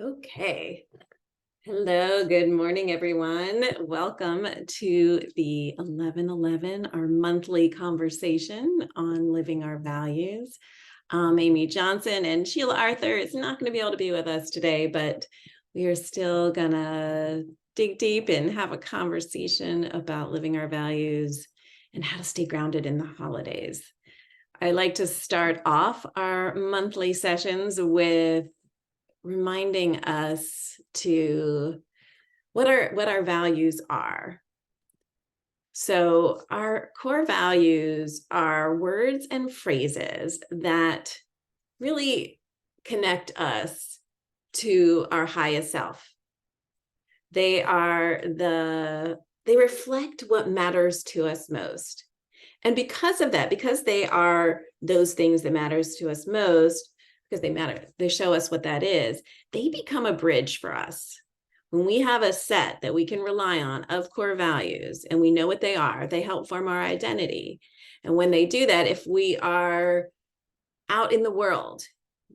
Okay. Hello, good morning, everyone. Welcome to the 1111, our monthly conversation on living our values. Amy Johnson and Sheila Arthur is not going to be able to be with us today, but we are still going to dig deep and have a conversation about living our values and how to stay grounded in the holidays. I like to start off our monthly sessions with reminding us to what our values are. So our core values are words and phrases that really connect us to our highest self. They reflect what matters to us most. And because of that, because they are those things that matters to us most, because they show us what that is, they become a bridge for us. When we have a set that we can rely on of core values and we know what they are, they help form our identity. And when they do that, if we are out in the world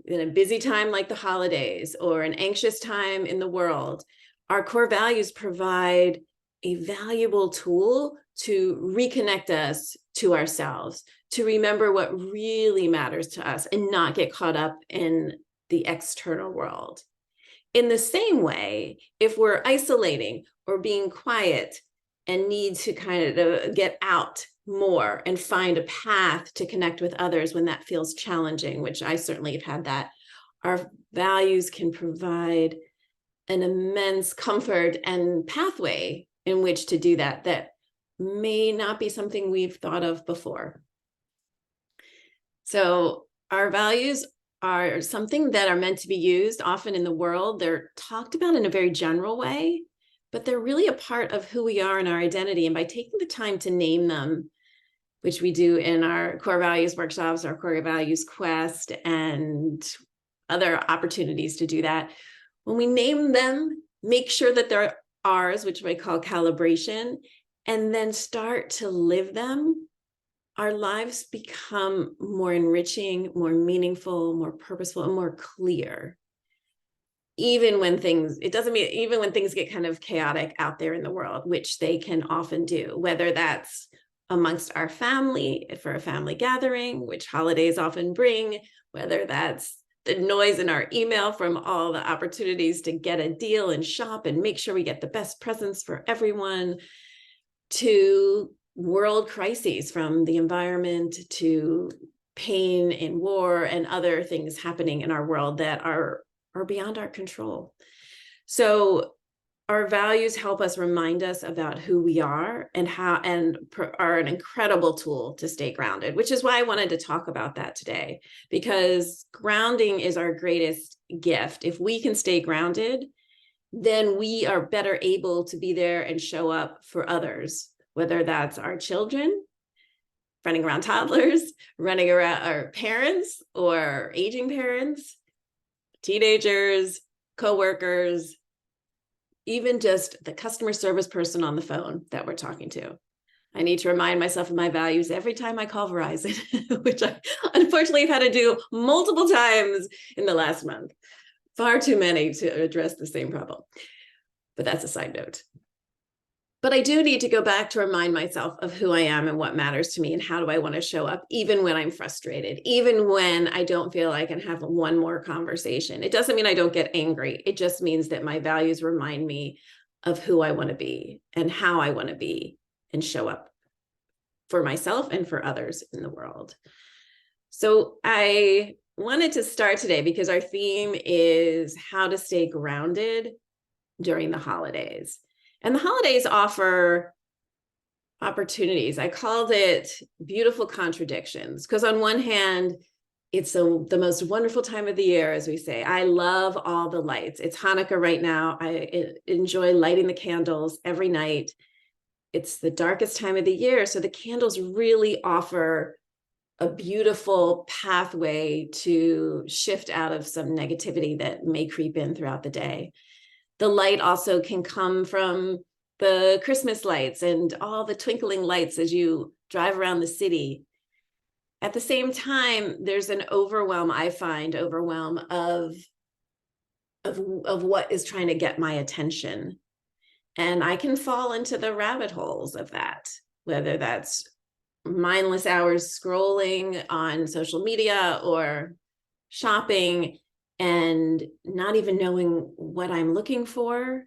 in a busy time like the holidays or an anxious time in the world, our core values provide a valuable tool to reconnect us to ourselves, to remember what really matters to us and not get caught up in the external world. In the same way, if we're isolating or being quiet and need to kind of get out more and find a path to connect with others when that feels challenging, which I certainly have had that, our values can provide an immense comfort and pathway in which to do that may not be something we've thought of before. So our values are something that are meant to be used often in the world. They're talked about in a very general way, but they're really a part of who we are and our identity. And by taking the time to name them, which we do in our core values workshops, our core values quest, and other opportunities to do that, when we name them, make sure that they're ours, which we call calibration, and then start to live them, our lives become more enriching, more meaningful, more purposeful, and more clear. Even when things get kind of chaotic out there in the world, which they can often do, whether that's amongst our family for a family gathering, which holidays often bring, whether that's the noise in our email from all the opportunities to get a deal and shop and make sure we get the best presents for everyone, to world crises, from the environment to pain and war and other things happening in our world that are beyond our control. So our values help us remind us about who we are and are an incredible tool to stay grounded, which is why I wanted to talk about that today, because grounding is our greatest gift. If we can stay grounded, then we are better able to be there and show up for others, whether that's our children, running around toddlers, running around our parents or aging parents, teenagers, coworkers, even just the customer service person on the phone that we're talking to. I need to remind myself of my values every time I call Verizon, which I unfortunately have had to do multiple times in the last month. Far too many to address the same problem. But that's a side note. But I do need to go back to remind myself of who I am and what matters to me and how do I want to show up, even when I'm frustrated, even when I don't feel I can have one more conversation. It doesn't mean I don't get angry. It just means that my values remind me of who I want to be and how I want to be and show up for myself and for others in the world. So I wanted to start today because our theme is how to stay grounded during the holidays. And the holidays offer opportunities. I called it beautiful contradictions, because on one hand, it's the most wonderful time of the year, as we say. I love all the lights. It's Hanukkah right now. I enjoy lighting the candles every night. It's the darkest time of the year, so the candles really offer a beautiful pathway to shift out of some negativity that may creep in throughout the day. The light also can come from the Christmas lights and all the twinkling lights as you drive around the city. At the same time, there's an overwhelm of of what is trying to get my attention. And I can fall into the rabbit holes of that, whether that's mindless hours scrolling on social media or shopping and not even knowing what I'm looking for.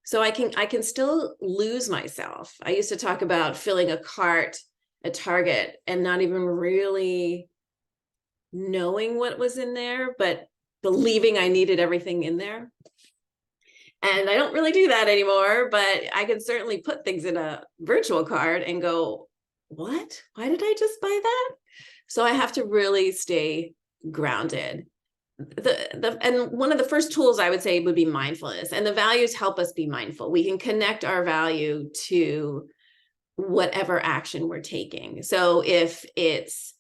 So I can still lose myself. I used to talk about filling a cart at Target and not even really knowing what was in there, but believing I needed everything in there. And I don't really do that anymore, but I can certainly put things in a virtual cart and go, what? Why did I just buy that? So I have to really stay grounded. And one of the first tools I would say would be mindfulness, and the values help us be mindful. We can connect our value to whatever action we're taking. So if it's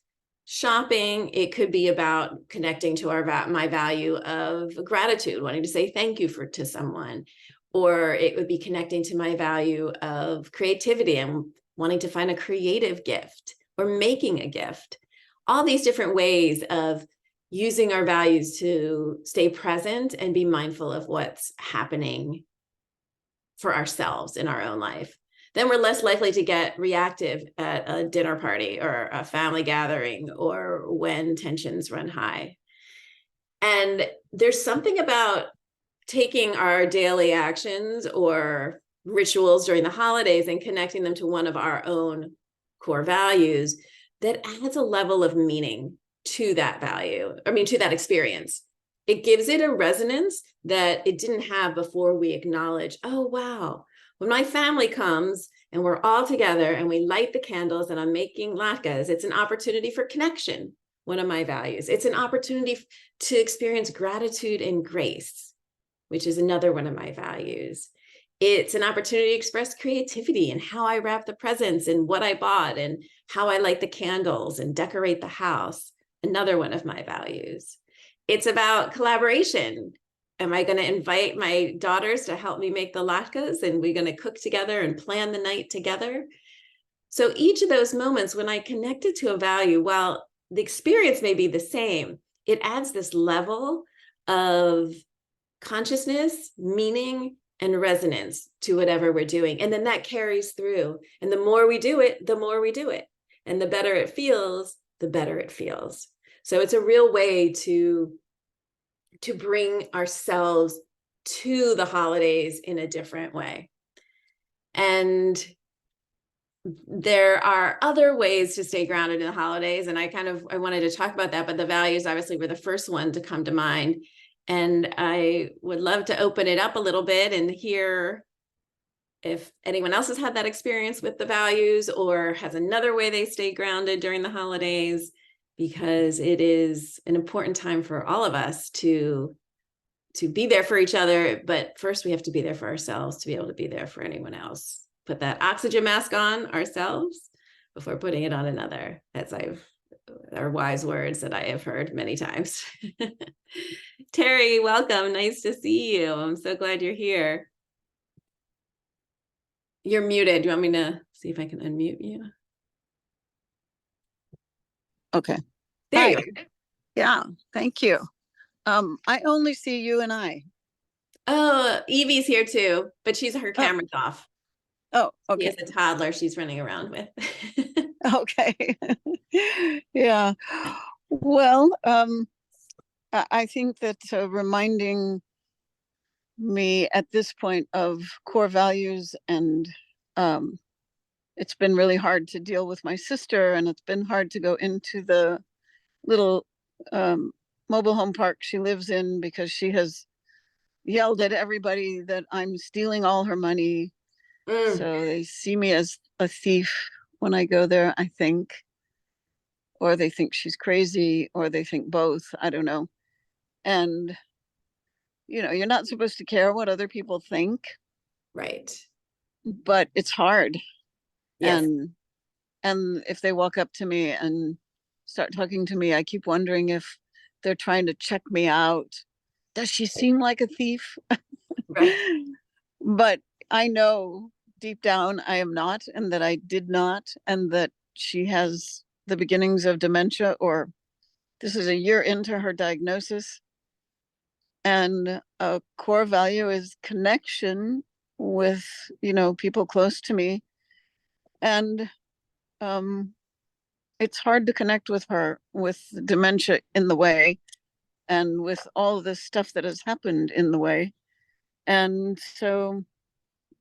shopping, it could be about connecting to my value of gratitude, wanting to say thank you to someone, or it would be connecting to my value of creativity and wanting to find a creative gift or making a gift. All these different ways of using our values to stay present and be mindful of what's happening for ourselves in our own life. Then we're less likely to get reactive at a dinner party or a family gathering or when tensions run high. And there's something about taking our daily actions or rituals during the holidays and connecting them to one of our own core values that adds a level of meaning to that value, to that experience. It gives it a resonance that it didn't have before we acknowledge, oh, wow, when my family comes and we're all together and we light the candles and I'm making latkes, it's an opportunity for connection, one of my values. It's an opportunity to experience gratitude and grace, which is another one of my values. It's an opportunity to express creativity and how I wrap the presents and what I bought and how I light the candles and decorate the house, another one of my values. It's about collaboration. Am I going to invite my daughters to help me make the latkes and we're going to cook together and plan the night together? So each of those moments, when I connect it to a value, while the experience may be the same, it adds this level of consciousness, meaning, and resonance to whatever we're doing. And then that carries through. And the more we do it, the more we do it. And the better it feels, the better it feels. So it's a real way to bring ourselves to the holidays in a different way. And there are other ways to stay grounded in the holidays. And I wanted to talk about that, but the values obviously were the first one to come to mind. And I would love to open it up a little bit and hear if anyone else has had that experience with the values or has another way they stay grounded during the holidays, because it is an important time for all of us to be there for each other. But first we have to be there for ourselves to be able to be there for anyone else. Put that oxygen mask on ourselves before putting it on another, are wise words that I have heard many times. Terry, welcome. Nice to see you. I'm so glad you're here. You're muted. Do you want me to see if I can unmute you? Okay. There you are. Yeah, thank you. I only see you and I. Oh, Evie's here too, but her camera's off. Oh, okay. She has a toddler she's running around with. Okay. Yeah. Well, I think that reminding me at this point of core values, and it's been really hard to deal with my sister, and it's been hard to go into the little mobile home park she lives in because she has yelled at everybody that I'm stealing all her money. So they see me as a thief when I go there, I think. Or they think she's crazy, or they think both. I don't know. And, you're not supposed to care what other people think. Right. But it's hard. Yes. And if they walk up to me and start talking to me, I keep wondering if they're trying to check me out. Does she seem like a thief? Right. But I know deep down I am not, and that I did not, and that she has the beginnings of dementia, or this is a year into her diagnosis. And a core value is connection with, people close to me. And it's hard to connect with her with dementia in the way and with all this stuff that has happened in the way. And so,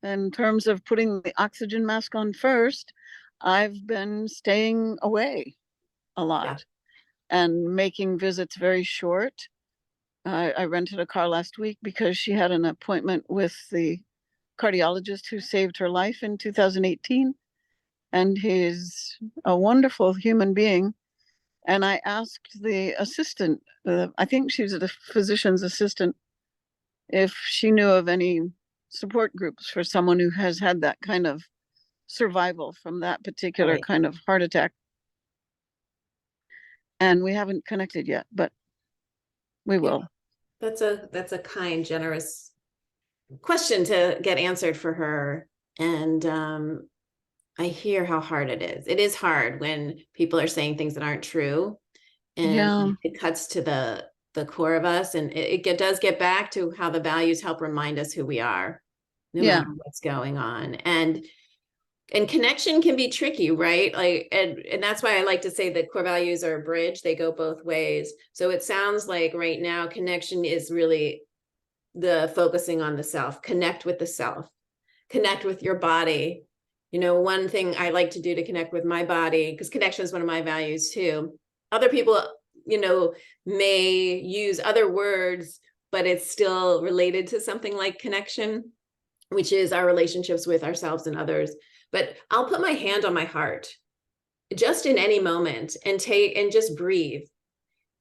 in terms of putting the oxygen mask on first, I've been staying away a Yeah. lot and making visits very short. I rented a car last week because she had an appointment with the cardiologist who saved her life in 2018. And he's a wonderful human being. And I asked the assistant, I think she's a physician's assistant, if she knew of any support groups for someone who has had that kind of survival from that particular Right. kind of heart attack. And we haven't connected yet, but we will. That's a kind, generous question to get answered for her. And I hear how hard it is. It is hard when people are saying things that aren't true, and Yeah. it cuts to the core of us, and it does get back to how the values help remind us who we are, no Yeah. matter what's going on. And connection can be tricky, right? Like, and that's why I like to say that core values are a bridge. They go both ways. So it sounds like right now connection is really the focusing on the self. Connect with the self, connect with your body. One thing I like to do to connect with my body, because connection is one of my values too. Other people, may use other words, but it's still related to something like connection, which is our relationships with ourselves and others. But I'll put my hand on my heart just in any moment and just breathe.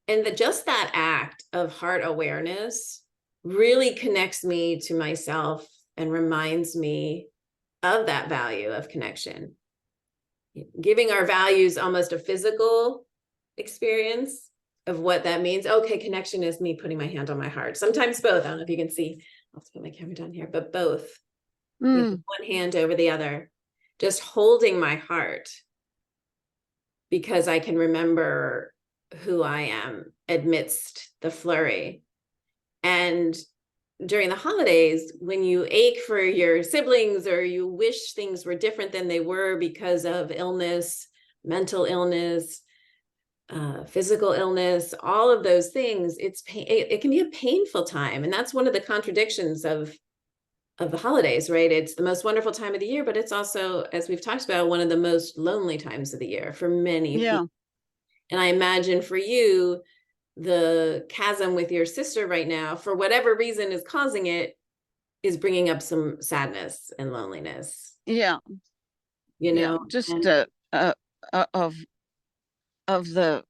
And just that act of heart awareness really connects me to myself and reminds me of that value of connection. Giving our values almost a physical experience of what that means. Okay, connection is me putting my hand on my heart. Sometimes both. I don't know if you can see. I'll put my camera down here, but both. Mm. One hand over the other, just holding my heart, because I can remember who I am amidst the flurry. And during the holidays, when you ache for your siblings or you wish things were different than they were because of illness, mental illness, physical illness, all of those things, it can be a painful time. And that's one of the contradictions of the holidays, right? It's the most wonderful time of the year, but it's also, as we've talked about, one of the most lonely times of the year for many Yeah. people. And I imagine for you, the chasm with your sister right now, for whatever reason is causing it, is bringing up some sadness and loneliness, Yeah. Just and of the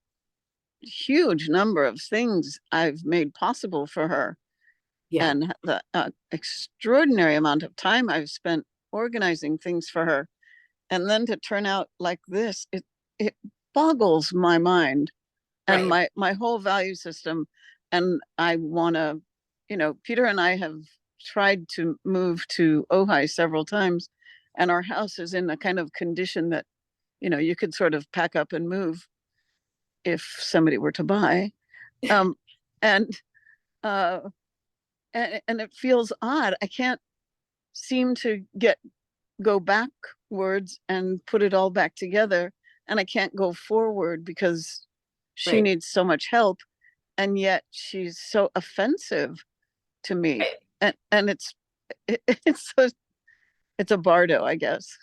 huge number of things I've made possible for her, yeah, and the extraordinary amount of time I've spent organizing things for her, and then to turn out like this, it boggles my mind and right. my whole value system. And I want to, Peter and I have tried to move to Ojai several times, and our house is in a kind of condition that, you could sort of pack up and move if somebody were to buy. Um, and uh, and it feels odd. I can't seem to go backwards and put it all back together, and I can't go forward because she Right, needs so much help, and yet she's so offensive to me. right. And it's a bardo, I guess.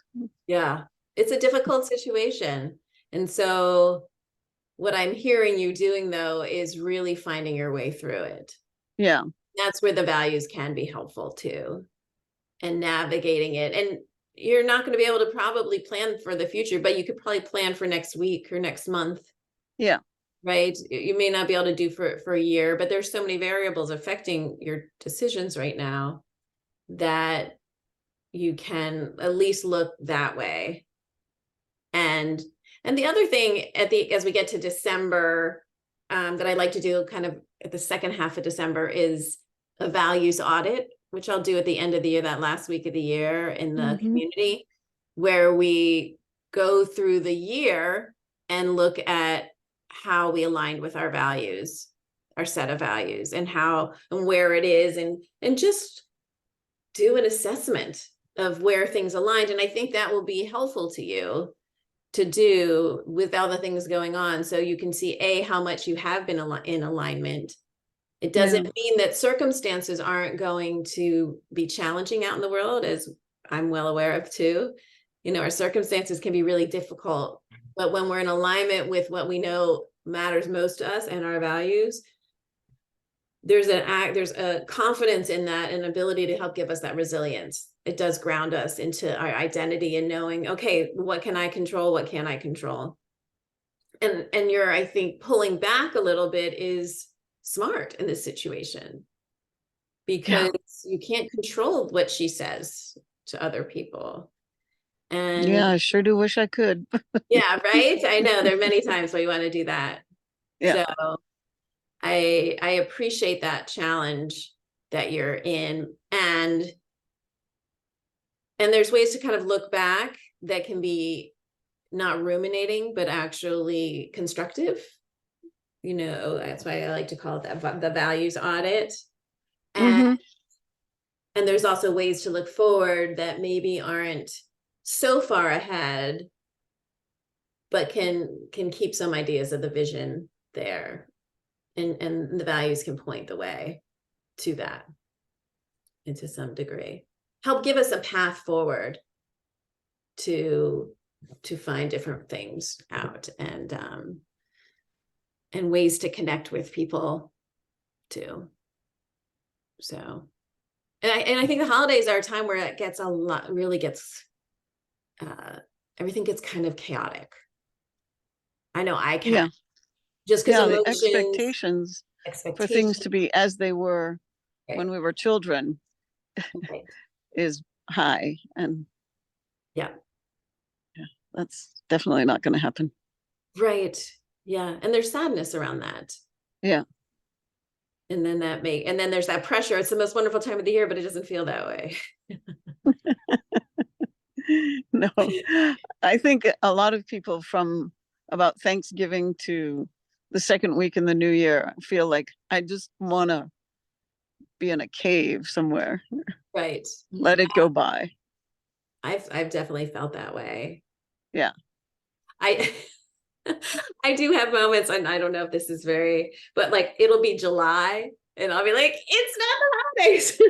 Yeah, it's a difficult situation. And so what I'm hearing you doing, though, is really finding your way through it. Yeah. That's where the values can be helpful too, and navigating it. And you're not going to be able to probably plan for the future, but you could probably plan for next week or next month, Yeah. right? You may not be able to do for a year, but there's so many variables affecting your decisions right now that you can at least look that way. And the other thing as we get to December, that I like to do kind of at the second half of December is a values audit, which I'll do at the end of the year, that last week of the year in the Mm-hmm. community, where we go through the year and look at how we aligned with our values our set of values and how and where it is, and just do an assessment of where things aligned. And I think that will be helpful to you to do with all the things going on, so you can see how much you have been in alignment. It doesn't mean that circumstances aren't going to be challenging out in the world, as I'm well aware of too. Our circumstances can be really difficult, but when we're in alignment with what we know matters most to us and our values, there's a confidence in that, and ability to help give us that resilience. It does ground us into our identity and knowing, okay, what can I control? What can I control? And I think pulling back a little bit is smart in this situation, because you can't control what she says to other people. And yeah, I sure do wish I could. yeah, right. I know there are many times where you want to do that. Yeah. So I appreciate that challenge that you're in, and there's ways to kind of look back that can be not ruminating, but actually constructive. That's why I like to call it the values audit. And and there's also ways to look forward that maybe aren't so far ahead, but can keep some ideas of the vision there, and the values can point the way to that, and to some degree help give us a path forward to find different things out, and ways to connect with people too. So, and I think the holidays are a time where it gets everything gets kind of chaotic. I know I can. Yeah. Just because The emotions, for things to be as they were right, when we were children right, is high, and yeah, that's definitely not going to happen. right, yeah, and there's sadness around that. Yeah. And then and then there's that pressure. It's the most wonderful time of the year, but it doesn't feel that way. No, I think a lot of people from about Thanksgiving to the second week in the new year feel like, I just want to be in a cave somewhere, Right. let it go by. I've definitely felt that way. Yeah. I I do have moments, and I don't know if this is but like it'll be July and I'll be like, it's not the holidays.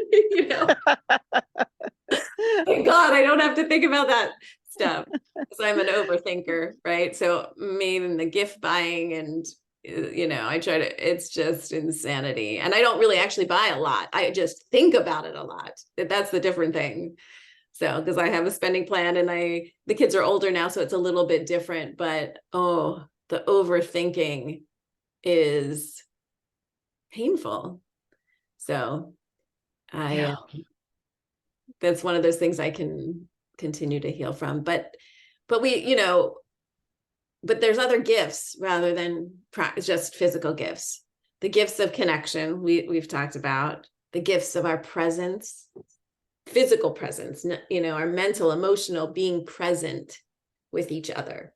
Thank God I don't have to think about that stuff, because I'm an overthinker, right? So maybe the gift buying, and it's just insanity. And I don't really actually buy a lot. I just think about it a lot. That's the different thing. So, because I have a spending plan, and the kids are older now, so it's a little bit different, but the overthinking is painful. So that's one of those things I can continue to heal from, but there's other gifts rather than just physical gifts. The gifts of connection we've talked about, the gifts of our presence, physical presence, our mental, emotional being present with each other,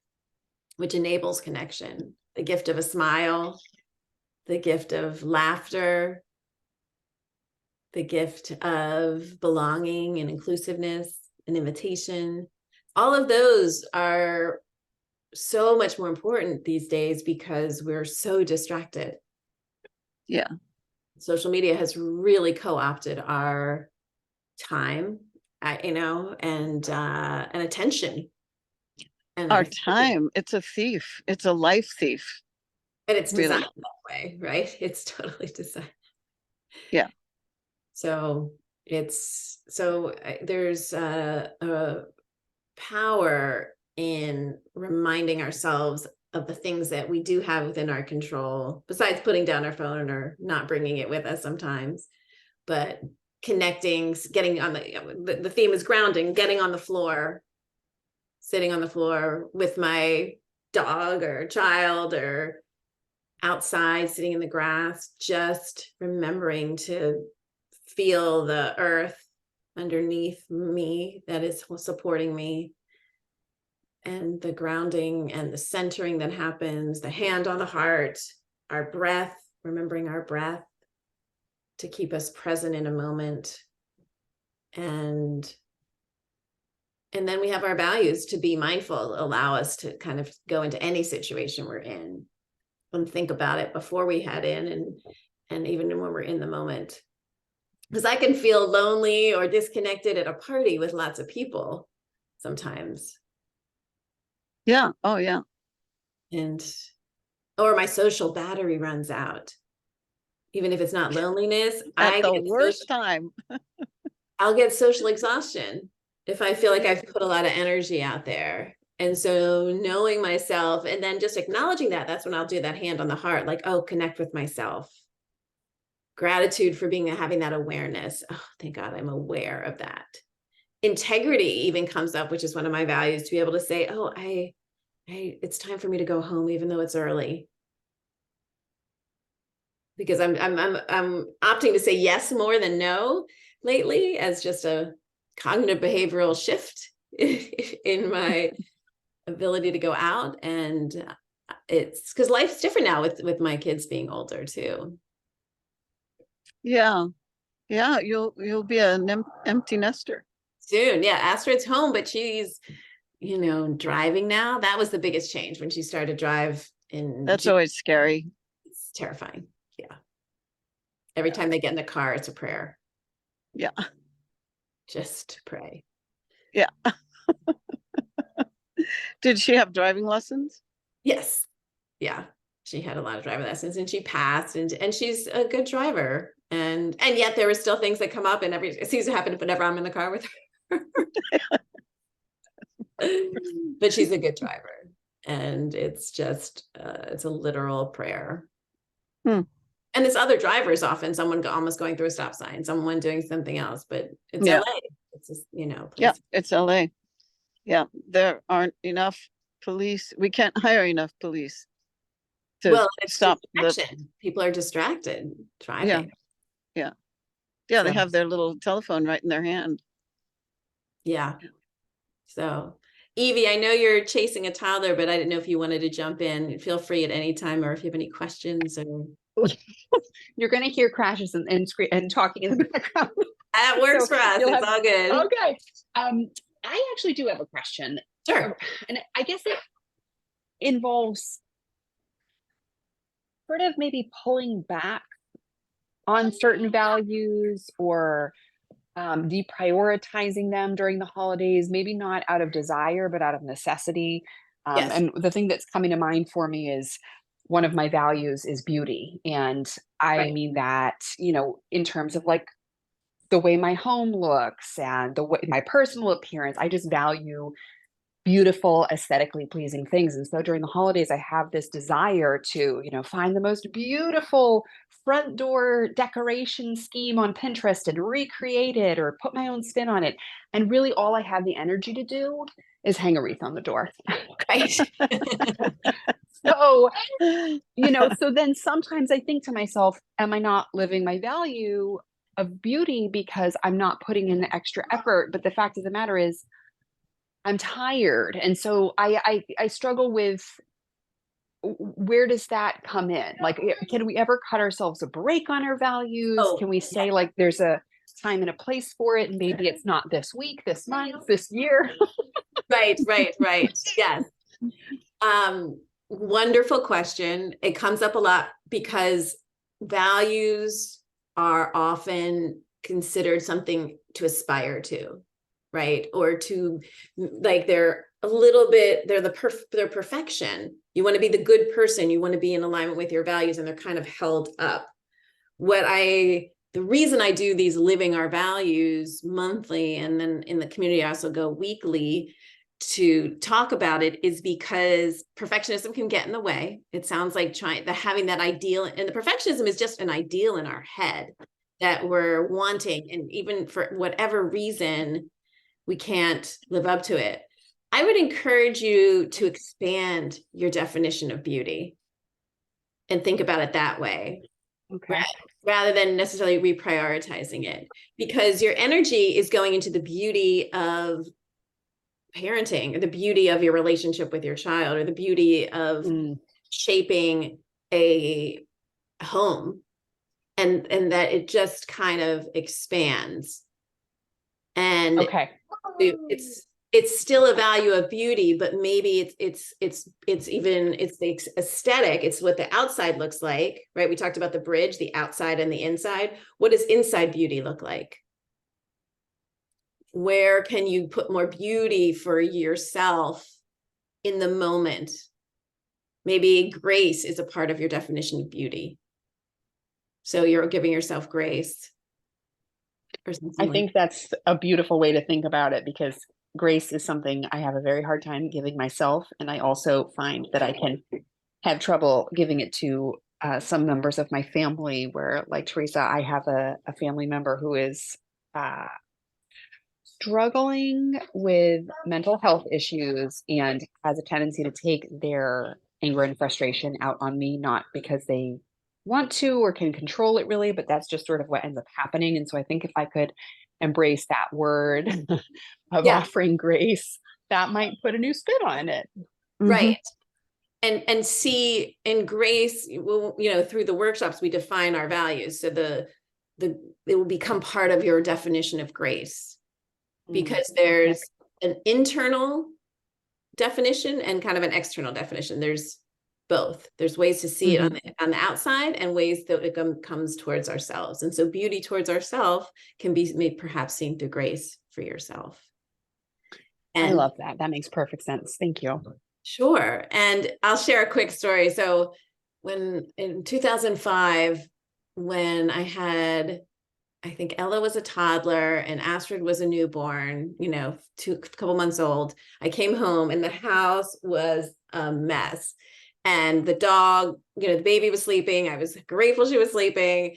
which enables connection. The gift of a smile, the gift of laughter, the gift of belonging and inclusiveness and invitation. All of those are so much more important these days because we're so distracted. Yeah. Social media has really co-opted our time, and attention. And our time, it's a thief. It's a life thief. And it's designed really that way, right? It's totally designed. Yeah. So there's a power in reminding ourselves of the things that we do have within our control, besides putting down our phone or not bringing it with us sometimes, but connecting, getting on the theme is grounding, getting on the floor, sitting on the floor with my dog or child, or outside sitting in the grass, just remembering to feel the earth underneath me that is supporting me, and the grounding and the centering that happens, the hand on the heart, our breath, remembering our breath to keep us present in a moment. And then we have our values to be mindful, allow us to kind of go into any situation we're in and think about it before we head in, and even when we're in the moment. Because I can feel lonely or disconnected at a party with lots of people sometimes. Yeah. Oh, yeah. And or my social battery runs out. Even if it's not loneliness, At the worst time. I'll get social exhaustion if I feel like I've put a lot of energy out there. And so knowing myself and then just acknowledging that, that's when I'll do that hand on the heart, like, oh, connect with myself. Gratitude for having that awareness. Oh, thank God I'm aware of that. Integrity even comes up, which is one of my values, to be able to say, oh, it's time for me to go home, even though it's early. Because I'm opting to say yes more than no lately, as just a cognitive behavioral shift in my ability to go out. And it's because life's different now with my kids being older too. Yeah. Yeah. You'll be an empty nester. Soon. Yeah. Astrid's home, but she's, driving now. That was the biggest change when she started to drive in That's June. always scary. It's terrifying. Yeah. Every time they get in the car, it's a prayer. Yeah. Just pray. Yeah. Did she have driving lessons? Yes. Yeah. She had a lot of driver lessons and she passed, and she's a good driver. And yet there were still things that come up, and it seems to happen whenever I'm in the car with her. But she's a good driver. And it's just, it's a literal prayer. Hmm. And there's other drivers, often someone almost going through a stop sign, someone doing something else, but it's Yeah. LA. It's just, Yeah, it's LA. Yeah, there aren't enough police. We can't hire enough police to it's stop the. People are distracted driving. Yeah, yeah, yeah. They So, have their little telephone right in their hand. yeah. So, Evie, I know you're chasing a toddler, but I didn't know if you wanted to jump in. Feel free at any time, or if you have any questions. Or you're going to hear crashes and talking in the background. That works for us. It's all good. Okay. I actually do have a question. Sure. And I guess it involves sort of maybe pulling back on certain values, or deprioritizing them during the holidays, maybe not out of desire, but out of necessity. Yes. And the thing that's coming to mind for me is one of my values is beauty. And I mean that, in terms of like the way my home looks and the way my personal appearance, I just value beautiful, aesthetically pleasing things. And so during the holidays, I have this desire to, find the most beautiful front door decoration scheme on Pinterest and recreate it or put my own spin on it. And really all I have the energy to do is hang a wreath on the door. Right. So, so then sometimes I think to myself, am I not living my value of beauty because I'm not putting in the extra effort? But the fact of the matter is, I'm tired. And so I struggle with, where does that come in? Like, can we ever cut ourselves a break on our values? Oh, can we say like there's a time and a place for it, and maybe it's not this week, this month, this year? Right. Yes. Wonderful question. It comes up a lot because values are often considered something to aspire to, right? Or to, like, they're they're perfection. You want to be the good person. You want to be in alignment with your values, and they're kind of held up. The reason I do these living our values monthly, and then in the community, I also go weekly to talk about it, is because perfectionism can get in the way. It sounds like having that ideal, and the perfectionism is just an ideal in our head that we're wanting. And even for whatever reason, we can't live up to it. I would encourage you to expand your definition of beauty and think about it that way. Okay. Rather than necessarily reprioritizing it, because your energy is going into the beauty of parenting, or the beauty of your relationship with your child, or the beauty of shaping a home, and that it just kind of expands. And Okay. it's still a value of beauty, but maybe it's the aesthetic. It's what the outside looks like, right? We talked about the bridge, the outside and the inside. What does inside beauty look like? Where can you put more beauty for yourself in the moment? Maybe grace is a part of your definition of beauty. So you're giving yourself grace or something I like think that's a beautiful way to think about it, because grace is something I have a very hard time giving myself. And I also find that I can have trouble giving it to some members of my family, where, like Teresa, I have a family member who is struggling with mental health issues and has a tendency to take their anger and frustration out on me, not because they want to or can control it really, but that's just sort of what ends up happening. And so I think if I could embrace that word of Yeah. offering grace, that might put a new spin on it. right. And see in grace, well, through the workshops, we define our values. So it will become part of your definition of grace, because there's an internal definition and kind of an external definition. There's both. There's ways to see it on the outside, and ways that it comes towards ourselves. And so beauty towards ourselves can be made perhaps seen through grace for yourself. And I love that. That makes perfect sense. Thank you. Sure. And I'll share a quick story. So in 2005, when I think Ella was a toddler and Astrid was a newborn, a couple months old, I came home and the house was a mess. And the dog, the baby was sleeping. I was grateful she was sleeping.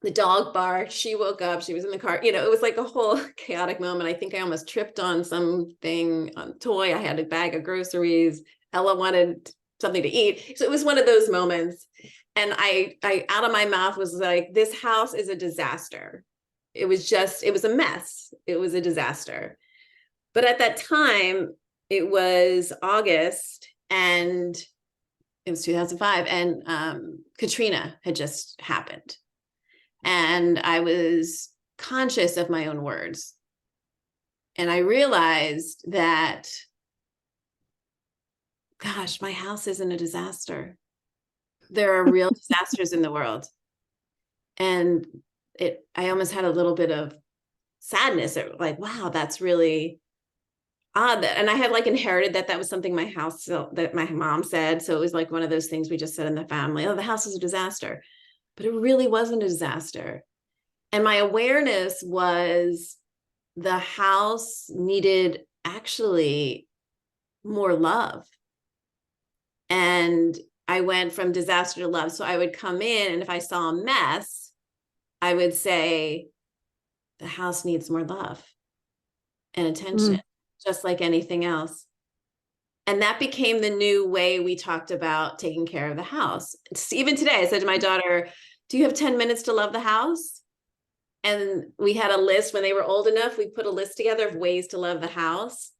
The dog barked, she woke up, she was in the car, it was like a whole chaotic moment. I think I almost tripped on something, on toy. I had a bag of groceries. Ella wanted something to eat. So it was one of those moments. And I out of my mouth was like, this house is a disaster. It was a mess. It was a disaster. But at that time, it was August, and it was 2005, and Katrina had just happened. And I was conscious of my own words. And I realized that, gosh, my house isn't a disaster. There are real disasters in the world. And I almost had a little bit of sadness, like, wow, that's really odd. And I had inherited that was something that my mom said. So it was like one of those things we just said in the family, oh, the house is a disaster. But it really wasn't a disaster. And my awareness was the house needed actually more love. And I went from disaster to love. So I would come in, and if I saw a mess, I would say, the house needs more love and attention, just like anything else. And that became the new way we talked about taking care of the house. Even today, I said to my daughter, do you have 10 minutes to love the house? And we had a list. When they were old enough, we put a list together of ways to love the house.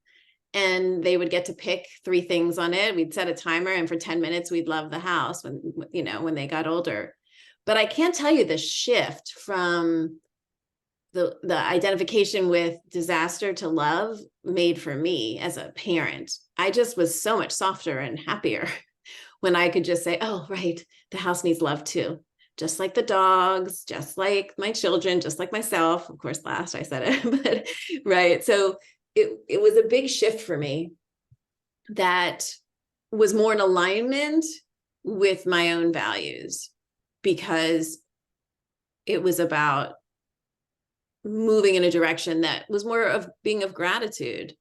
And they would get to pick 3 things on it. We'd set a timer, and for 10 minutes, we'd love the house when they got older. But I can't tell you the shift from the identification with disaster to love made for me as a parent. I just was so much softer and happier when I could just say, oh, right, the house needs love too. Just like the dogs, just like my children, just like myself. Of course, last I said it, but right. So it was a big shift for me that was more in alignment with my own values, because it was about moving in a direction that was more of being of gratitude.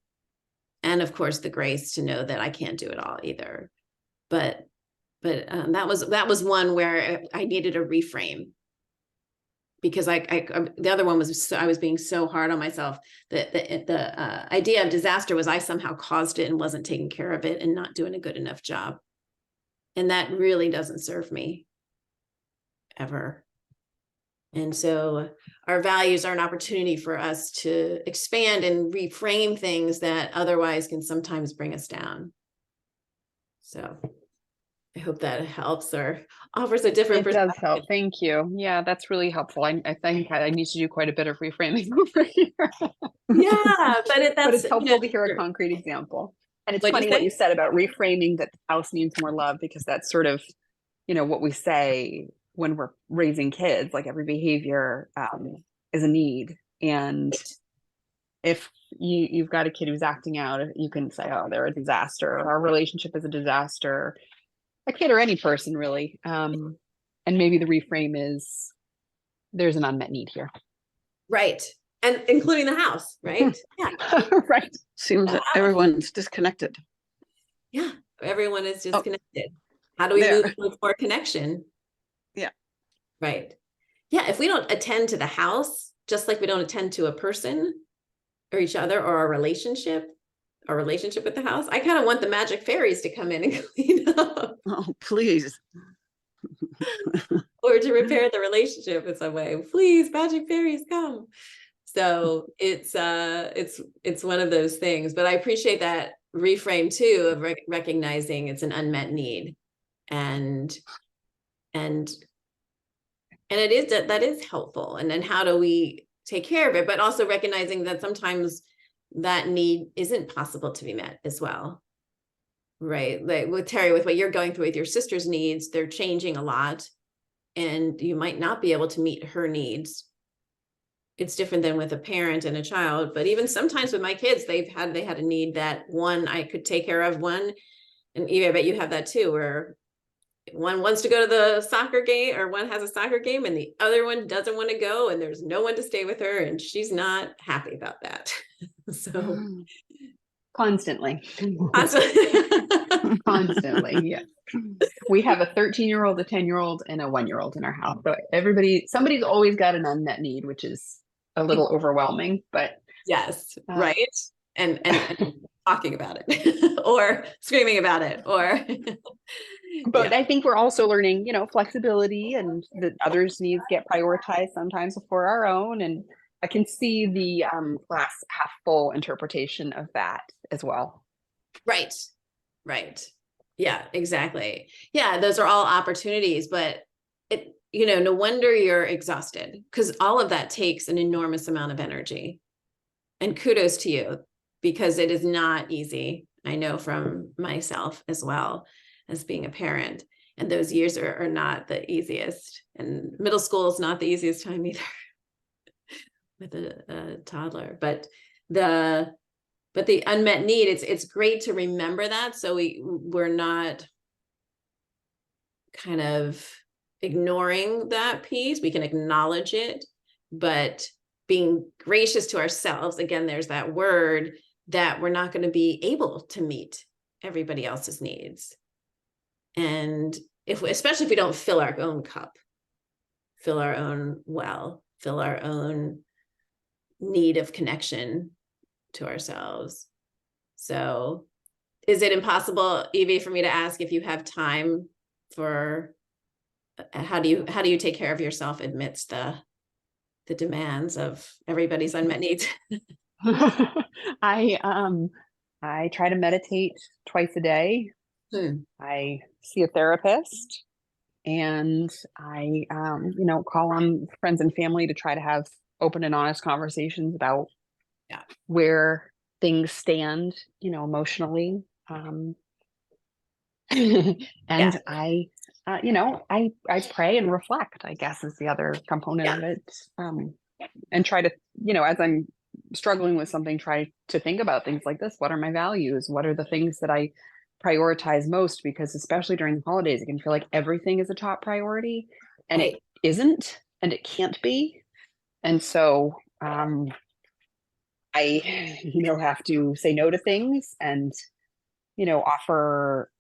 And of course, the grace to know that I can't do it all either. But that was one where I needed a reframe, because the other one was, I was being so hard on myself that the idea of disaster was I somehow caused it and wasn't taking care of it and not doing a good enough job. And that really doesn't serve me ever. And so our values are an opportunity for us to expand and reframe things that otherwise can sometimes bring us down. So I hope that helps or offers a different It does perspective. help. Thank you. Yeah, that's really helpful. I think I need to do quite a bit of reframing over here. Yeah, but But that's, it's helpful to hear a concrete example. And it's what'd you funny what you say? said about reframing that the house needs more love, because that's sort of, what we say when we're raising kids, like every behavior is a need. And if you've got a kid who's acting out, you can say, oh, they're a disaster, or our relationship is a disaster, a kid or any person really. And maybe the reframe is there's an unmet need here. Right. And including the house, right? Yeah. Right. Seems that everyone's disconnected. Yeah. Everyone is Oh, disconnected. How do we there. move towards more connection? Yeah. Right. Yeah. If we don't attend to the house, just like we don't attend to a person or each other or our relationship with the house, I kind of want the magic fairies to come in and clean up Oh, please. or to repair the relationship in some way. Please, magic fairies, come. So it's one of those things, but I appreciate that reframe too of recognizing it's an unmet need, and it is that is helpful. And then how do we take care of it, but also recognizing that sometimes that need isn't possible to be met as well. Right. Like with Terry, with what you're going through with your sister's needs, they're changing a lot and you might not be able to meet her needs. It's different than with a parent and a child, but even sometimes with my kids, they had a need that one I could take care of, one, and Evie, I bet you have that too, where one wants to go to the soccer game or one has a soccer game and the other one doesn't want to go and there's no one to stay with her and she's not happy about that. So Constantly. constantly. Constantly. Yeah. We have a 13-year-old, a 10-year-old, and a 1-year-old in our house. So somebody's always got an unmet need, which is a little overwhelming, but Yes, right. And talking about it or screaming about it or but yeah. I think we're also learning, flexibility, and that others' needs get prioritized sometimes before our own. And I can see the glass half full interpretation of that as well. Right. Yeah, exactly. Yeah, those are all opportunities, but no wonder you're exhausted because all of that takes an enormous amount of energy. And kudos to you because it is not easy. I know from myself as well as being a parent. And those years are not the easiest. And middle school is not the easiest time either with a toddler. But the unmet need, it's great to remember that. So we're not kind of ignoring that piece. We can acknowledge it, but being gracious to ourselves, again, there's that word that we're not going to be able to meet everybody else's needs. And especially if we don't fill our own cup, fill our own well, fill our own need of connection to ourselves. So is it impossible, Evie, for me to ask if you have time for how do you take care of yourself amidst the demands of everybody's unmet needs? I try to meditate twice a day. I see a therapist, and I call on friends and family to try to have open and honest conversations about where things stand, emotionally. And I pray and reflect, I guess, is the other component of it. And try to, as I'm struggling with something, try to think about things like this. What are my values? What are the things that I prioritize most? Because especially during the holidays, it can feel like everything is a top priority, and it isn't, and it can't be. And so I, have to say no to things and, offer.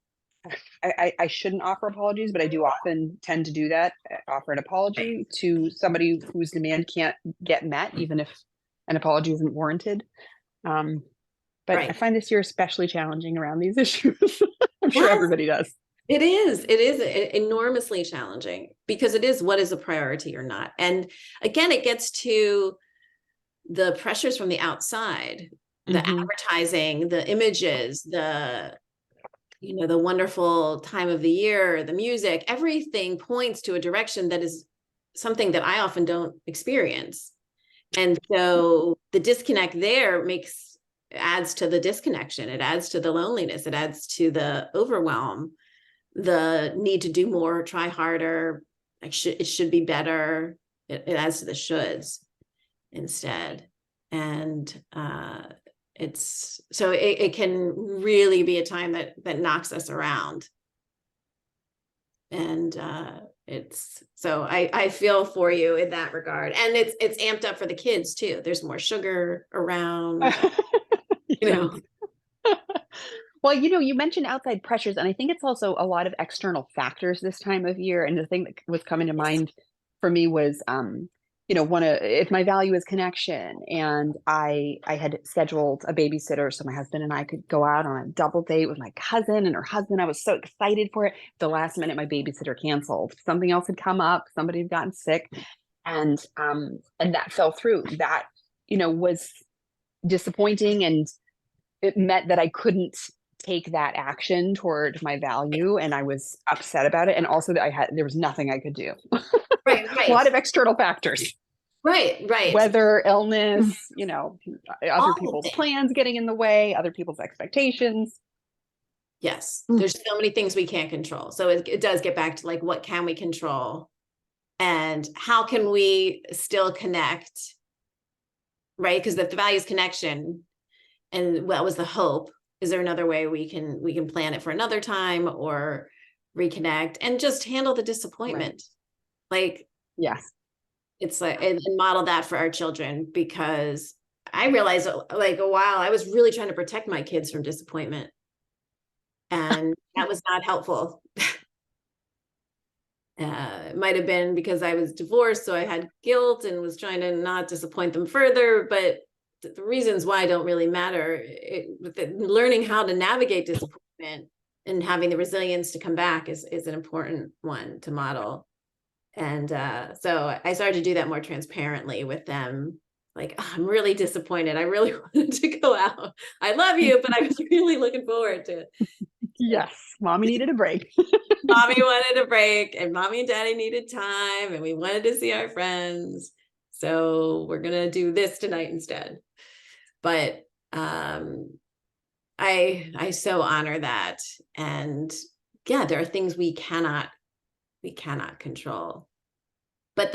I shouldn't offer apologies, but I do often tend to do that. Offer an apology to somebody whose demand can't get met, even if an apology isn't warranted. But I find this year especially challenging around these issues. I'm sure everybody does. It is enormously challenging because it is what is a priority or not. And again, it gets to the pressures from the outside, the advertising, the images, the you know, the wonderful time of the year, the music, everything points to a direction that is something that I often don't experience. And so the disconnect there adds to the disconnection. It adds to the loneliness. It adds to the overwhelm, the need to do more, try harder. It should be better. It adds to the shoulds instead. And it can really be a time that knocks us around. And I feel for you in that regard. And it's amped up for the kids too. There's more sugar around, you know. Well, you mentioned outside pressures, and I think it's also a lot of external factors this time of year. And the thing that was coming to mind for me was, if my value is connection, and I had scheduled a babysitter so my husband and I could go out on a double date with my cousin and her husband. I was so excited for it. The last minute, my babysitter canceled. Something else had come up. Somebody had gotten sick, and that fell through. That was disappointing, and it meant that I couldn't take that action toward my value, and I was upset about it. And also that there was nothing I could do. Right. A lot of external factors. Right. Weather, illness, other All people's things. plans getting in the way, other people's expectations. Yes, there's so many things we can't control. So it does get back to like, what can we control? And how can we still connect? Right? Because if the value is connection, and what was the hope? Is there another way we can plan it for another time or reconnect and just handle the disappointment? Right. Like, yes, it's like, and model that for our children, because I realized like a while I was really trying to protect my kids from disappointment, and that was not helpful. It might have been because I was divorced, so I had guilt and was trying to not disappoint them further, but the reasons why don't really matter. Learning how to navigate disappointment and having the resilience to come back is an important one to model. And so I started to do that more transparently with them. Like, oh, I'm really disappointed. I really wanted to go out. I love you, but I was really looking forward to it. Yes, mommy needed a break. Mommy wanted a break, and mommy and daddy needed time, and we wanted to see our friends. So we're going to do this tonight instead. But I so honor that. And yeah, there are things we cannot control. But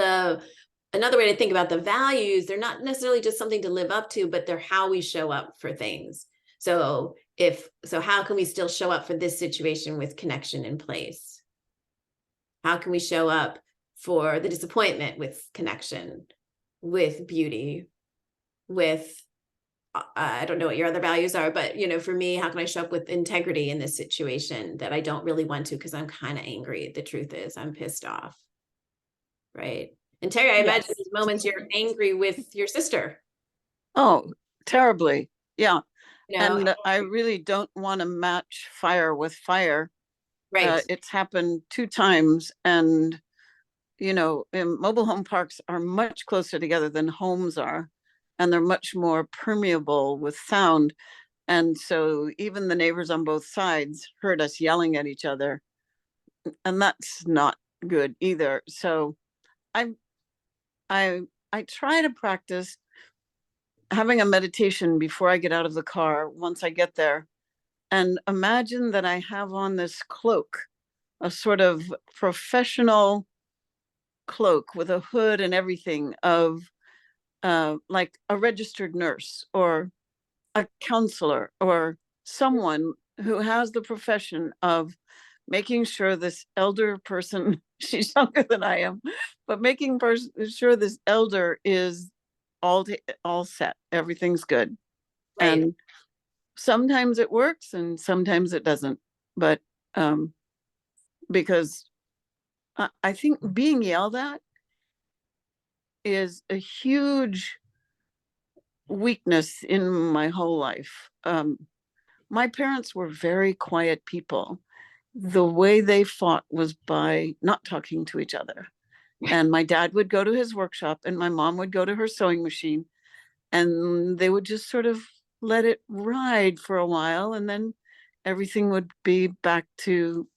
another way to think about the values, they're not necessarily just something to live up to, but they're how we show up for things. So how can we still show up for this situation with connection in place? How can we show up for the disappointment with connection, with beauty, with I don't know what your other values are, but for me, how can I show up with integrity in this situation that I don't really want to because I'm kind of angry? The truth is, I'm pissed off. Right. And Terry, I imagine these moments you're angry with your sister. Oh, terribly. Yeah. And I really don't want to match fire with fire. Right. It's happened 2 times. And, mobile home parks are much closer together than homes are. And they're much more permeable with sound. And so even the neighbors on both sides heard us yelling at each other. And that's not good either. So I try to practice having a meditation before I get out of the car, once I get there, and imagine that I have on this cloak, a sort of professional cloak with a hood and everything of like a registered nurse or a counselor or someone who has the profession of making sure this elder person, she's younger than I am, but making sure this elder is all set, everything's good. Right. And sometimes it works and sometimes it doesn't, but because I think being yelled at is a huge weakness in my whole life. My parents were very quiet people. The way they fought was by not talking to each other. And my dad would go to his workshop and my mom would go to her sewing machine, and they would just sort of let it ride for a while, and then everything would be back to,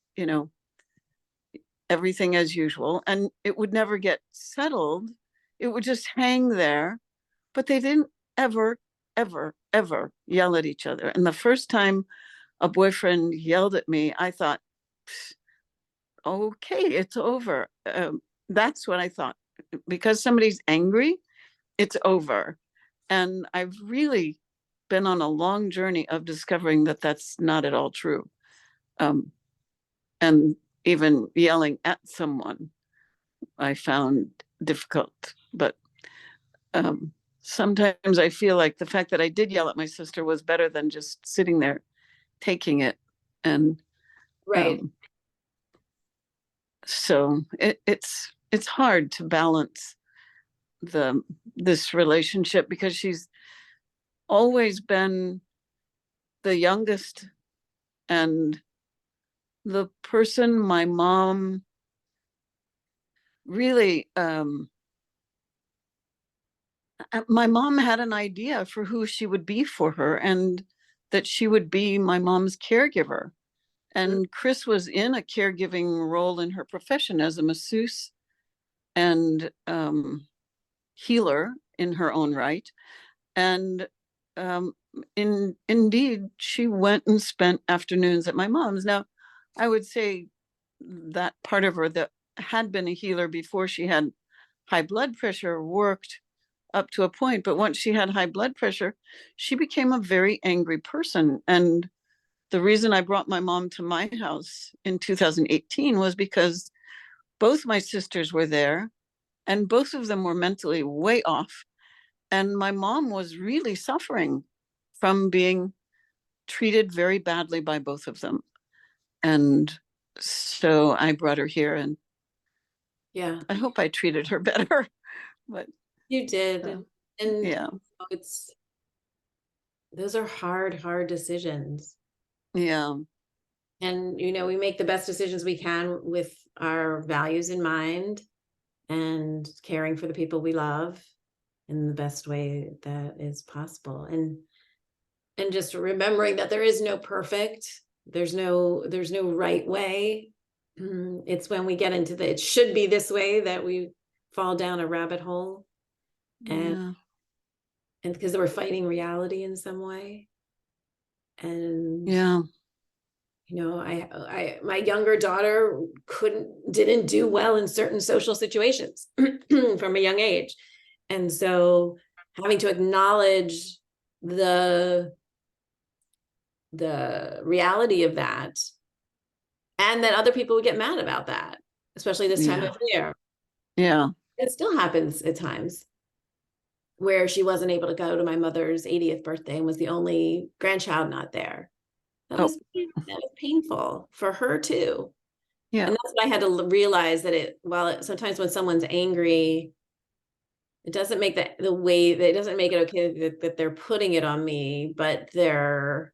everything as usual, and it would never get settled. It would just hang there, but they didn't ever, ever, ever yell at each other. And the first time a boyfriend yelled at me, I thought, okay, it's over. That's what I thought. Because somebody's angry, it's over. And I've really been on a long journey of discovering that that's not at all true. And even yelling at someone, I found difficult. But sometimes I feel like the fact that I did yell at my sister was better than just sitting there taking it. And Right. So it's hard to balance this relationship because she's always been the youngest and the person my mom really my mom had an idea for who she would be for her, and that she would be my mom's caregiver. And Chris was in a caregiving role in her profession as a masseuse and healer in her own right. And indeed, she went and spent afternoons at my mom's. Now, I would say that part of her that had been a healer before she had high blood pressure worked up to a point, but once she had high blood pressure, she became a very angry person. And the reason I brought my mom to my house in 2018 was because both my sisters were there and both of them were mentally way off. And my mom was really suffering from being treated very badly by both of them. And so I brought her here, and Yeah, I hope I treated her better. But you did. And yeah, it's, those are hard decisions. yeah, And, we make the best decisions we can with our values in mind and caring for the people we love in the best way that is possible. And just remembering that there is no perfect, there's no right way. It's when we get into it should be this way that we fall down a rabbit hole. And yeah, because we're fighting reality in some way. And yeah, my younger daughter didn't do well in certain social situations from a young age. And so having to acknowledge the reality of that, and that other people would get mad about that, especially this time of year. yeah, It still happens at times where she wasn't able to go to my mother's 80th birthday and was the only grandchild not there. That was painful for her too. yeah, And that's what I had to realize, that sometimes when someone's angry, it doesn't make it doesn't make it okay that they're putting it on me, but her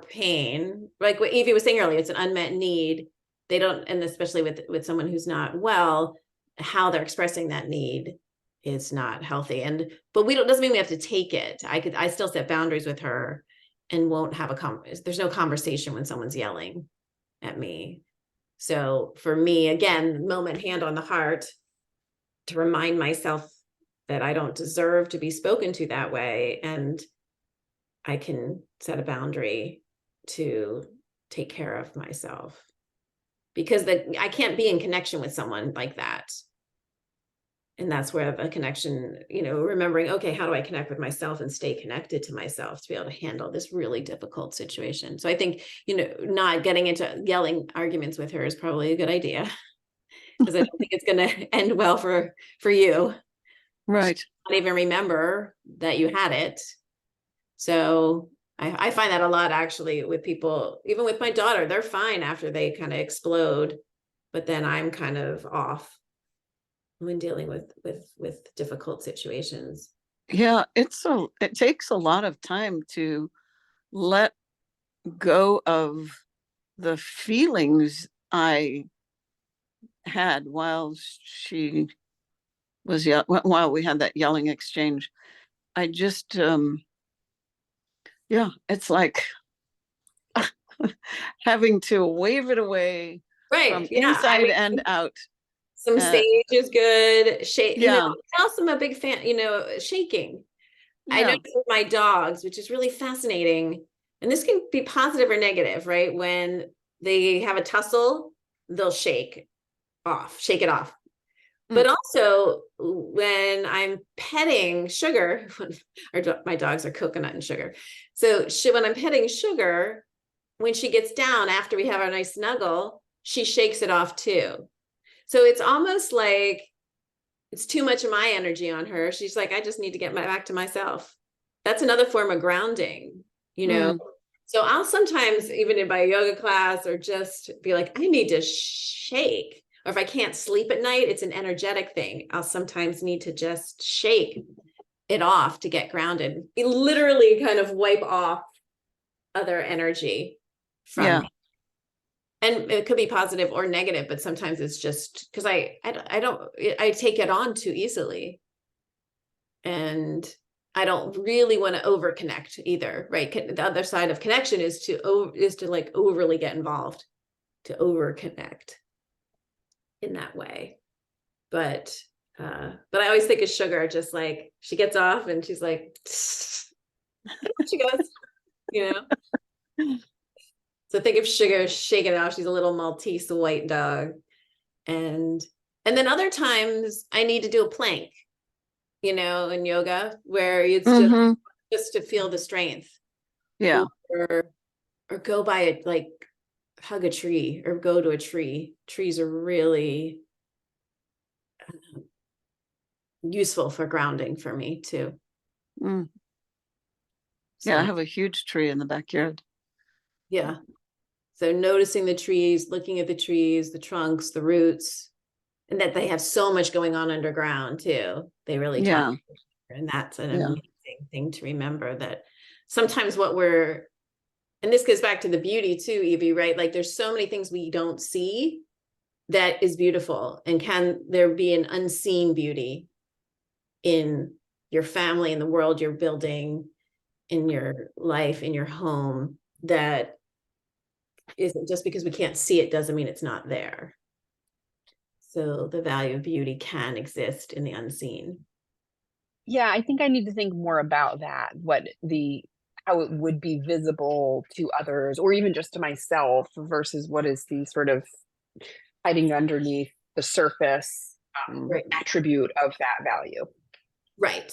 pain, like what Evie was saying earlier, it's an unmet need. They don't, and especially with someone who's not well, how they're expressing that need is not healthy. But doesn't mean we have to take it. I still set boundaries with her and won't have there's no conversation when someone's yelling at me. So for me, again, moment, hand on the heart, to remind myself that I don't deserve to be spoken to that way. And I can set a boundary to take care of myself, because I can't be in connection with someone like that. And that's where the connection, remembering, okay, how do I connect with myself and stay connected to myself to be able to handle this really difficult situation? So I think, not getting into yelling arguments with her is probably a good idea, because I don't think it's going to end well for you. right. She not even remember that you had it. So I find that a lot, actually, with people, even with my daughter. They're fine after they kind of explode, but then I'm kind of off when dealing with difficult situations. Yeah, it takes a lot of time to let go of the feelings I had while she was while we had that yelling exchange. I just yeah, it's like having to wave it away from Right. Yeah. inside and out. Some sage is good. Shake, Yeah. I also am a big fan, shaking. I Yeah. notice with my dogs, which is really fascinating. And this can be positive or negative, right? When they have a tussle, they'll shake it off. But also when I'm petting Sugar, my dogs are Coconut and Sugar. So when I'm petting Sugar, when she gets down after we have our nice snuggle, she shakes it off too. So it's almost like it's too much of my energy on her. She's like, I just need to get back to myself. That's another form of grounding, So I'll sometimes, even in my yoga class, or just be like, I need to shake. Or if I can't sleep at night, it's an energetic thing. I'll sometimes need to just shake it off to get grounded. You literally kind of wipe off other energy from me. And it could be positive or negative, but sometimes it's just because I take it on too easily. And I don't really want to overconnect either, right? The other side of connection is to like overly get involved, to overconnect in that way. But I always think of Sugar, just like she gets off and she's like, she goes, So think of Sugar shaking it off. She's a little Maltese white dog. And then other times I need to do a plank, in yoga, where it's just to feel the strength. Yeah. Or go by it, like hug a tree or go to a tree. Trees are really useful for grounding for me too. Yeah, So, I have a huge tree in the backyard. Yeah. So noticing the trees, looking at the trees, the trunks, the roots, and that they have so much going on underground too. They really talk. And that's an amazing thing to remember, that sometimes and this goes back to the beauty too, Evie, right? Like there's so many things we don't see that is beautiful. And can there be an unseen beauty in your family, in the world you're building, in your life, in your home, that isn't just because we can't see it doesn't mean it's not there. So the value of beauty can exist in the unseen. Yeah, I think I need to think more about that, how it would be visible to others, or even just to myself, versus what is the sort of hiding underneath the surface attribute of that value. Right.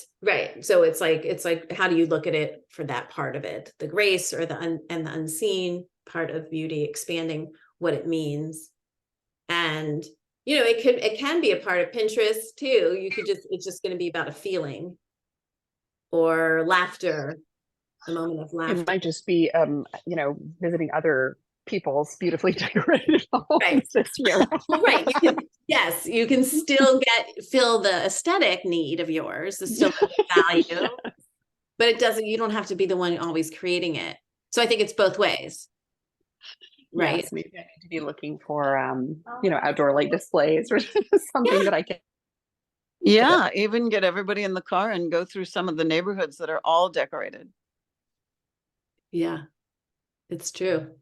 So it's like, how do you look at it for that part of it? The grace or the unseen part of beauty, expanding what it means. And it can be a part of Pinterest too. It's just going to be about a feeling, or laughter, a moment of laughter. It might just be visiting other people's beautifully decorated homes this year. Right. Yes, you can still fill the aesthetic need of yours, the still value, but you don't have to be the one always creating it. So I think it's both ways. Right. Yes, maybe I need to be looking for outdoor light displays or something that I can. Yeah, even get everybody in the car and go through some of the neighborhoods that are all decorated. Yeah, it's true.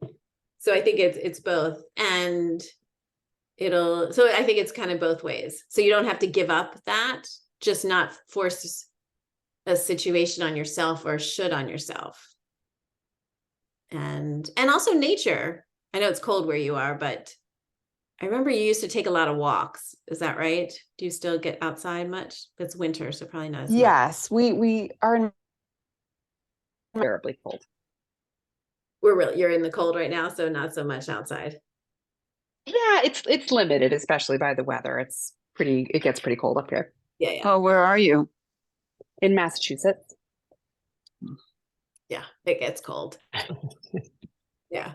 So I think it's both, and so I think it's kind of both ways. So you don't have to give up that, just not force a situation on yourself or should on yourself. And also nature. I know it's cold where you are, but I remember you used to take a lot of walks. Is that right? Do you still get outside much? It's winter, so probably not as much. Yes, we are terribly cold. You're in the cold right now, so not so much outside. Yeah, it's limited, especially by the weather. It gets pretty cold up here. Yeah. Oh, where are you? In Massachusetts. Yeah, it gets cold. Yeah.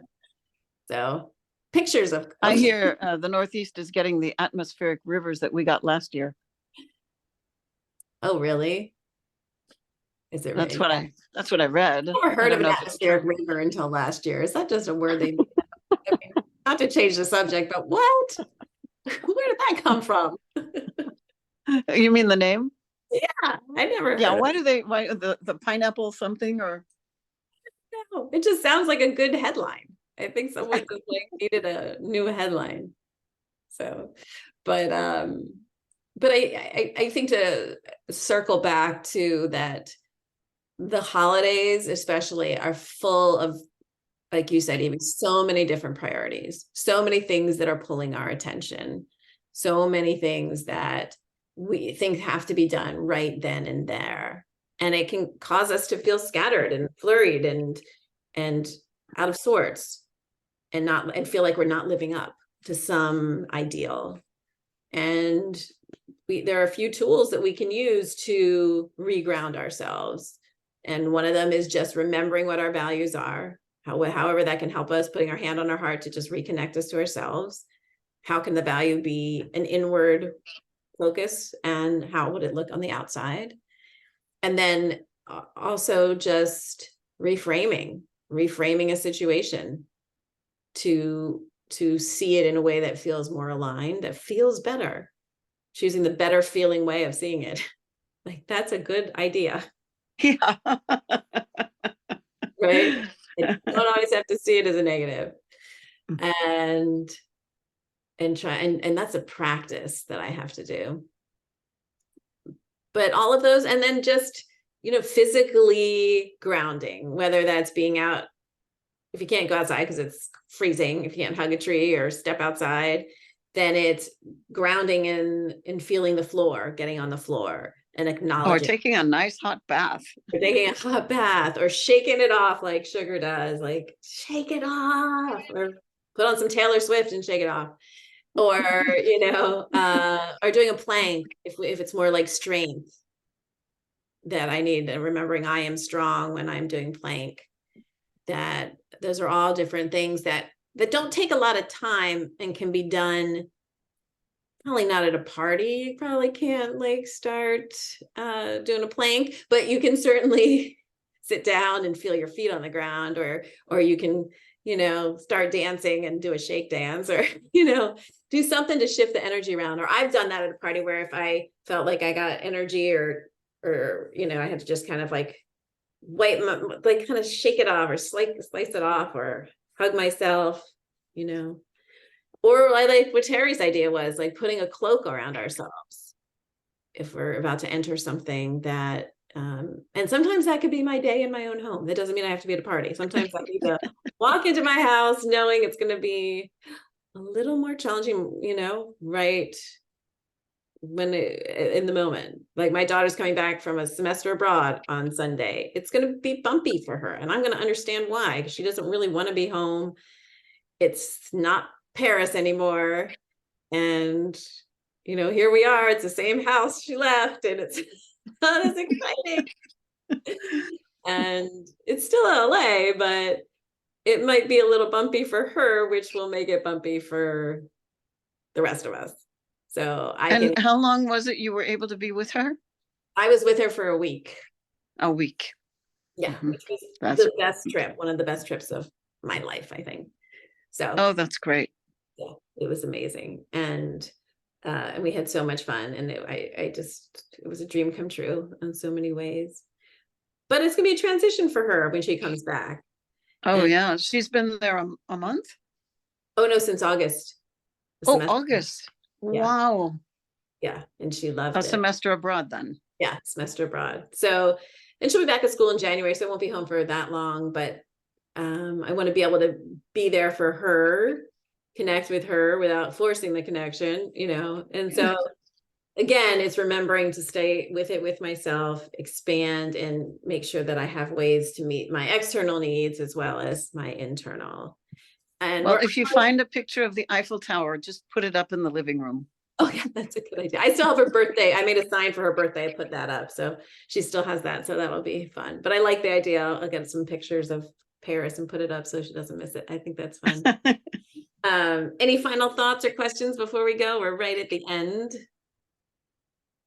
So pictures of I hear the Northeast is getting the atmospheric rivers that we got last year. Oh, really? Is it? That's what I read. I never heard of an atmospheric river until last year. Is that just a word they not to change the subject, but what? Where did that come from? You mean the name? Yeah, I never. Yeah, why the pineapple something or? No, it just sounds like a good headline. I think someone just like needed a new headline. So, but I think to circle back to that, the holidays especially are full of, like you said, even so many different priorities, so many things that are pulling our attention, so many things that we think have to be done right then and there. And it can cause us to feel scattered and flurried and out of sorts, and feel like we're not living up to some ideal. And there are a few tools that we can use to reground ourselves. And one of them is just remembering what our values are, however that can help us, putting our hand on our heart to just reconnect us to ourselves. How can the value be an inward focus, and how would it look on the outside? And then also just reframing a situation to see it in a way that feels more aligned, that feels better, choosing the better feeling way of seeing it. Like, that's a good idea. Yeah. Right? You don't always have to see it as a negative. And try, and that's a practice that I have to do. But all of those, and then just, physically grounding, whether that's being out, if you can't go outside because it's freezing, if you can't hug a tree or step outside, then it's grounding in feeling the floor, getting on the floor and Or acknowledging. taking a nice hot bath. Or taking a hot bath, or shaking it off like Sugar does, like shake it off, or put on some Taylor Swift and shake it off. Or, or doing a plank if it's more like strength that I need, remembering I am strong when I'm doing plank. That those are all different things that don't take a lot of time and can be done. Probably not at a party. You probably can't like start doing a plank, but you can certainly sit down and feel your feet on the ground, or you can, start dancing and do a shake dance, or, do something to shift the energy around. Or I've done that at a party where if I felt like I got energy or, I had to just kind of like kind of shake it off, or slice it off, or hug myself, or I like what Terry's idea was, like putting a cloak around ourselves if we're about to enter something that, and sometimes that could be my day in my own home. That doesn't mean I have to be at a party. Sometimes I need to walk into my house knowing it's going to be a little more challenging, right in the moment. Like, my daughter's coming back from a semester abroad on Sunday. It's going to be bumpy for her, and I'm going to understand why, because she doesn't really want to be home. It's not Paris anymore, and here we are. It's the same house she left, and it's not as exciting. And it's still LA, but it might be a little bumpy for her, which will make it bumpy for the rest of us. So how long was it you were able to be with her? I was with her for a week. A week. Yeah, Mhm. which was That's the best trip, one of the best trips of my life, I think. So Oh, that's great. yeah, it was amazing. And we had so much fun, and it was a dream come true in so many ways. But it's gonna be a transition for her when she comes back. Oh, And- yeah. She's been there a month? Oh no, since August. The Oh, semester. August. Yeah. Wow. Yeah, and she loved A it. semester abroad then. Yeah, semester abroad. So, and she'll be back at school in January, so I won't be home for that long, but I want to be able to be there for her, connect with her without forcing the connection, and so again, it's remembering to stay with it with myself, expand, and make sure that I have ways to meet my external needs as well as my internal. And Well, if you find a picture of the Eiffel Tower, just put it up in the living room. oh yeah, that's a good idea. I still have her birthday. I made a sign for her birthday. I put that up. So she still has that. So that'll be fun. But I like the idea. I'll get some pictures of Paris and put it up so she doesn't miss it. I think that's fun. Any final thoughts or questions before we go? We're right at the end.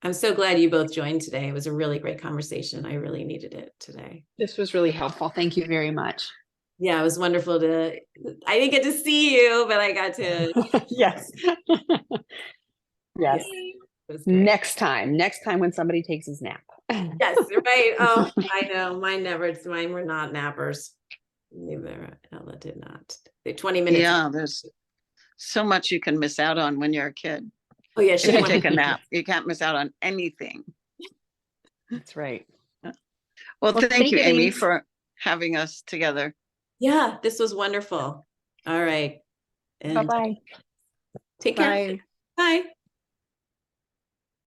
I'm so glad you both joined today. It was a really great conversation. I really needed it today. This was really helpful. Thank you very much. Yeah, it was wonderful I didn't get to see you, but I got to. Yes. Yes. It was great. Next time when somebody takes his nap. Yes, right. Oh, I know. Mine were not nappers. Neither Ella did not. The 20 minutes. Yeah, there's so much you can miss out on when you're a kid. Oh yeah, If she you went. take a nap, you can't miss out on anything. That's right. Well, Well, thank you, Amy, Amy. for having us together. Yeah, this was wonderful. All right. And Bye-bye. take care. Bye. Bye.